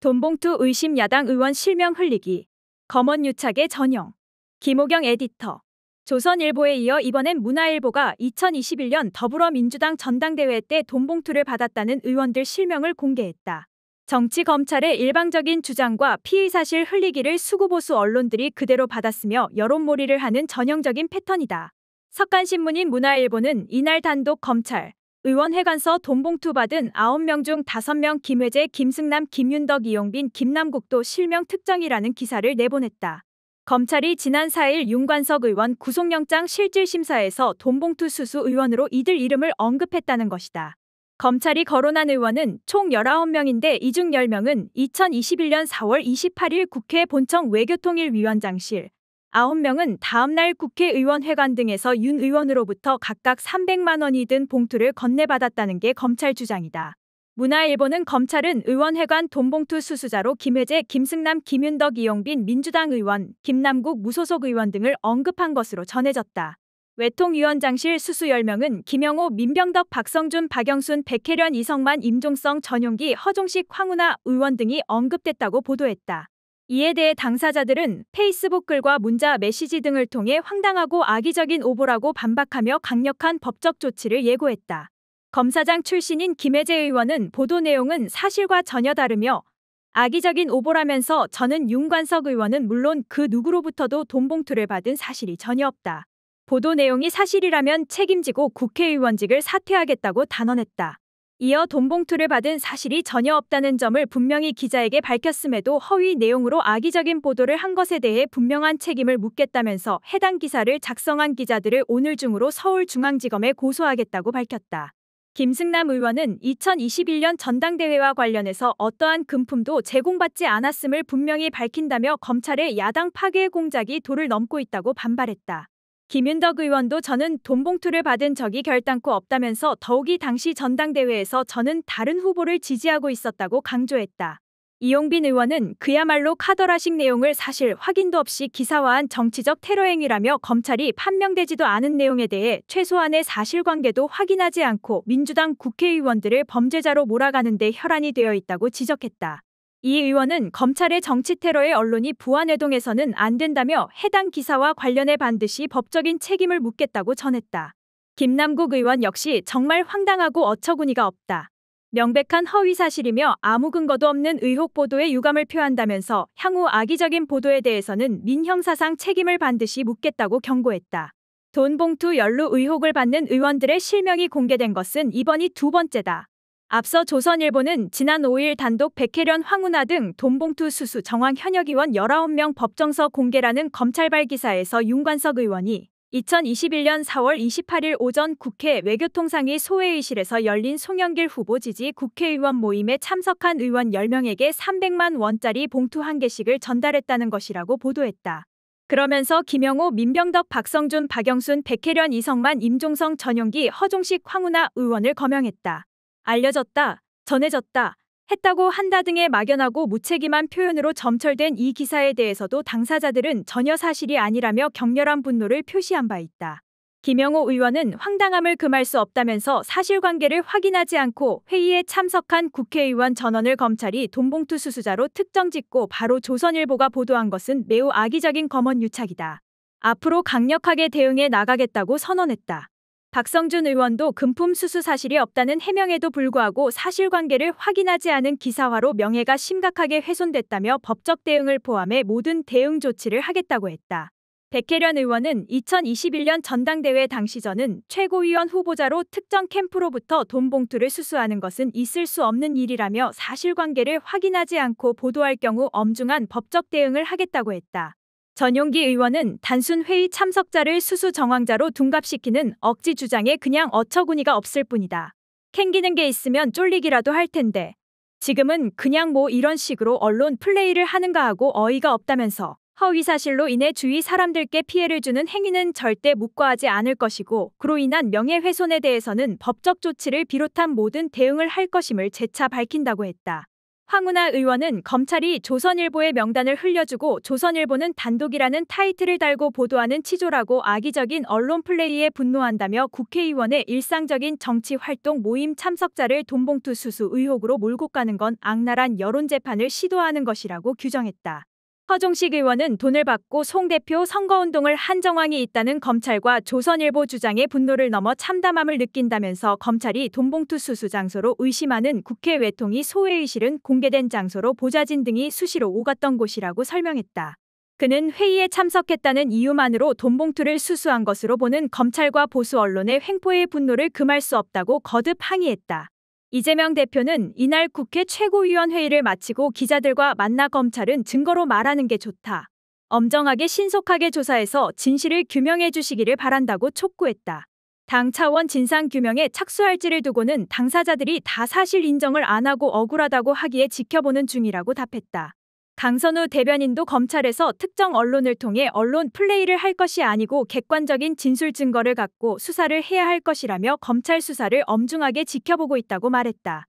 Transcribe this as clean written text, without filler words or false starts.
돈봉투 의심 야당 의원 실명 흘리기. 검언유착의 전형. 김호경 에디터. 조선일보에 이어 이번엔 문화일보가 2021년 더불어민주당 전당대회 때 돈봉투를 받았다는 의원들 실명을 공개했다. 정치 검찰의 일방적인 주장과 피의사실 흘리기를 수구보수 언론들이 그대로 받았으며 여론몰이를 하는 전형적인 패턴이다. 석간신문인 문화일보는 이날 단독 검찰 의원회관서 돈봉투 받은 9명 중 5명 김회재, 김승남, 김윤덕, 이용빈, 김남국도 실명 특정이라는 기사를 내보냈다. 검찰이 지난 4일 윤관석 의원 구속영장 실질심사에서 돈봉투 수수 의원으로 이들 이름을 언급했다는 것이다. 검찰이 거론한 의원은 총 19명인데 이 중 10명은 2021년 4월 28일 국회 본청 외교통일위원장실, 9명은 다음날 국회의원회관 등에서 윤 의원으로부터 각각 300만 원이 든 봉투를 건네받았다는 게 검찰 주장이다. 문화일보는 검찰은 의원회관 돈봉투 수수자로 김회재, 김승남, 김윤덕, 이용빈 민주당 의원, 김남국 무소속 의원 등을 언급한 것으로 전해졌다. 외통위원장실 수수 10명은 김영호, 민병덕, 박성준, 박영순, 백혜련, 이성만, 임종성, 전용기, 허종식, 황운하 의원 등이 언급됐다고 보도했다. 이에 대해 당사자들은 페이스북 글과 문자, 메시지 등을 통해 황당하고 악의적인 오보라고 반박하며 강력한 법적 조치를 예고했다. 검사장 출신인 김회재 의원은 보도 내용은 사실과 전혀 다르며 악의적인 오보라면서 저는 윤관석 의원은 물론 그 누구로부터도 돈봉투를 받은 사실이 전혀 없다. 보도 내용이 사실이라면 책임지고 국회의원직을 사퇴하겠다고 단언했다. 이어 돈봉투를 받은 사실이 전혀 없다는 점을 분명히 기자에게 밝혔음에도 허위 내용으로 악의적인 보도를 한 것에 대해 분명한 책임을 묻겠다면서 해당 기사를 작성한 기자들을 오늘 중으로 서울중앙지검에 고소하겠다고 밝혔다. 김승남 의원은 2021년 전당대회와 관련해서 어떠한 금품도 제공받지 않았음을 분명히 밝힌다며 검찰의 야당 파괴 공작이 도를 넘고 있다고 반발했다. 김윤덕 의원도 저는 돈봉투를 받은 적이 결단코 없다면서 더욱이 당시 전당대회에서 저는 다른 후보를 지지하고 있었다고 강조했다. 이용빈 의원은 그야말로 카더라식 내용을 사실 확인도 없이 기사화한 정치적 테러 행위라며 검찰이 판명되지도 않은 내용에 대해 최소한의 사실관계도 확인하지 않고 민주당 국회의원들을 범죄자로 몰아가는 데 혈안이 되어 있다고 지적했다. 이 의원은 검찰의 정치 테러에 언론이 부안해동해서는 안 된다며 해당 기사와 관련해 반드시 법적인 책임을 묻겠다고 전했다. 김남국 의원 역시 정말 황당하고 어처구니가 없다. 명백한 허위 사실이며 아무 근거도 없는 의혹 보도에 유감을 표한다면서 향후 악의적인 보도에 대해서는 민형사상 책임을 반드시 묻겠다고 경고했다. 돈봉투 연루 의혹을 받는 의원들의 실명이 공개된 것은 이번이 두 번째다. 앞서 조선일보는 지난 5일 단독 백혜련, 황운하 등 돈봉투 수수 정황 현역 의원 19명 법정서 공개라는 검찰발 기사에서 윤관석 의원이 2021년 4월 28일 오전 국회 외교통상위 소회의실에서 열린 송영길 후보 지지 국회의원 모임에 참석한 의원 10명에게 300만 원짜리 봉투 1개씩을 전달했다는 것이라고 보도했다. 그러면서 김영호, 민병덕, 박성준, 박영순, 백혜련, 이성만, 임종성, 전용기, 허종식, 황운하 의원을 거명했다. 알려졌다, 전해졌다, 했다고 한다 등의 막연하고 무책임한 표현으로 점철된 이 기사에 대해서도 당사자들은 전혀 사실이 아니라며 격렬한 분노를 표시한 바 있다. 김영호 의원은 황당함을 금할 수 없다면서 사실관계를 확인하지 않고 회의에 참석한 국회의원 전원을 검찰이 돈봉투 수수자로 특정짓고 바로 조선일보가 보도한 것은 매우 악의적인 검언유착이다. 앞으로 강력하게 대응해 나가겠다고 선언했다. 박성준 의원도 금품 수수 사실이 없다는 해명에도 불구하고 사실관계를 확인하지 않은 기사화로 명예가 심각하게 훼손됐다며 법적 대응을 포함해 모든 대응 조치를 하겠다고 했다. 백혜련 의원은 2021년 전당대회 당시 저는 최고위원 후보자로 특정 캠프로부터 돈봉투를 수수하는 것은 있을 수 없는 일이라며 사실관계를 확인하지 않고 보도할 경우 엄중한 법적 대응을 하겠다고 했다. 전용기 의원은 단순 회의 참석자를 수수 정황자로 둔갑시키는 억지 주장에 그냥 어처구니가 없을 뿐이다. 캥기는 게 있으면 쫄리기라도 할 텐데 지금은 그냥 뭐 이런 식으로 언론 플레이를 하는가 하고 어이가 없다면서 허위 사실로 인해 주위 사람들께 피해를 주는 행위는 절대 묵과하지 않을 것이고 그로 인한 명예훼손에 대해서는 법적 조치를 비롯한 모든 대응을 할 것임을 재차 밝힌다고 했다. 황운하 의원은 검찰이 조선일보의 명단을 흘려주고 조선일보는 단독이라는 타이틀을 달고 보도하는 치조라고 악의적인 언론 플레이에 분노한다며 국회의원의 일상적인 정치 활동 모임 참석자를 돈봉투 수수 의혹으로 몰고 가는 건 악랄한 여론재판을 시도하는 것이라고 규정했다. 허종식 의원은 돈을 받고 송 대표 선거운동을 한 정황이 있다는 검찰과 조선일보 주장에 분노를 넘어 참담함을 느낀다면서 검찰이 돈봉투 수수 장소로 의심하는 국회 외통위 소회의실은 공개된 장소로 보좌진 등이 수시로 오갔던 곳이라고 설명했다. 그는 회의에 참석했다는 이유만으로 돈봉투를 수수한 것으로 보는 검찰과 보수 언론의 횡포의 분노를 금할 수 없다고 거듭 항의했다. 이재명 대표는 이날 국회 최고위원회의를 마치고 기자들과 만나 검찰은 증거로 말하는 게 좋다. 엄정하게 신속하게 조사해서 진실을 규명해 주시기를 바란다고 촉구했다. 당 차원 진상규명에 착수할지를 두고는 당사자들이 다 사실 인정을 안 하고 억울하다고 하기에 지켜보는 중이라고 답했다. 강선우 대변인도 검찰에서 특정 언론을 통해 언론 플레이를 할 것이 아니고 객관적인 진술 증거를 갖고 수사를 해야 할 것이라며 검찰 수사를 엄중하게 지켜보고 있다고 말했다.